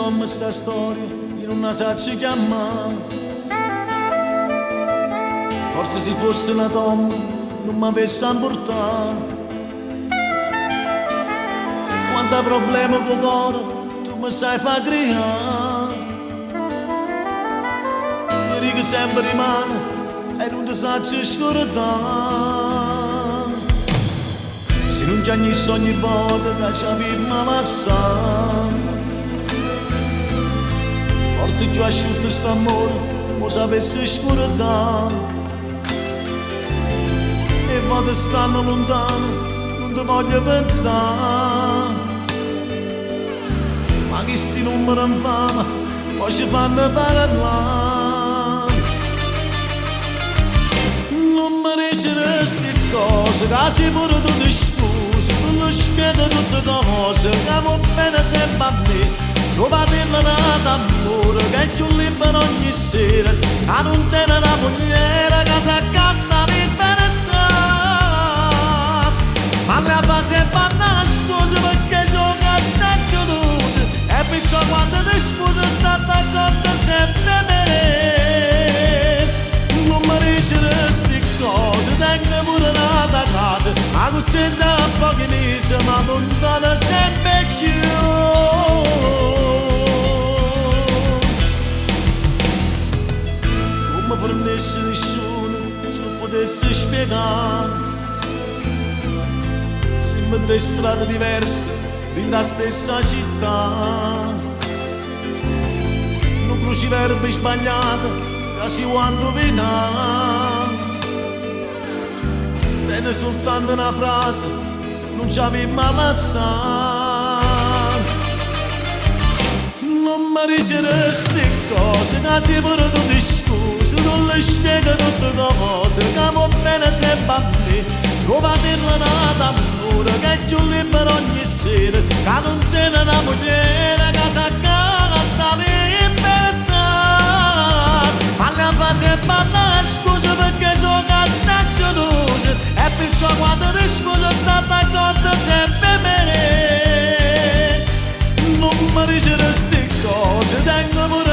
come sta storia io non la saccio chiamare. Forse se fosse una donna non mi avesse portato. Quanto problema con cuore tu mi sai far creare. Ieri che sempre rimane e non ti saccio scordare. Se non ti agnissi ogni volta che ci avevamo passare. Forse già asciutto st'amore mo sapesse scordare. E vado stanno lontano non ti voglio pensare. Ma che sti numeri in fama poi ci fanno parlare. Non mi dicono sti cose che si pure tu ti scusi. Tu lo spieghi tutte cose che va bene sempre a me. Trova dirla d'amore che è più libero ogni sera. Che non tiene la mogliera che si accatta libertà. Ma la base fa una scusa perché gioca stazionosa. E perciò quando ti scusa sta d'accordo sempre me. Non mi dicono sti cose, tengo pure nata casa. Ma tutti da pochi mesi ma non torna sempre più. Non mi fornisce nessuno se non potesse spiegare. Siamo due strade diverse nella stessa città. Non cruciverbi sbagliato quasi quando viene. Tiene soltanto una frase, non ci avevi mai lasciato. Non mi dicono sti cose, che si pure tu ti scusi. Non le spiego tutte cose, che va bene sempre a me. Prova a dirla d'amore, che è più libero ogni sera. Che non tiene una mogliera, che si accatta libertà. Ma la fase fa una scusa perché sono stazionosa. E perciò quando ti scuso sta d'accordo sempre bene. Non mi dicono sti cose, tengo pure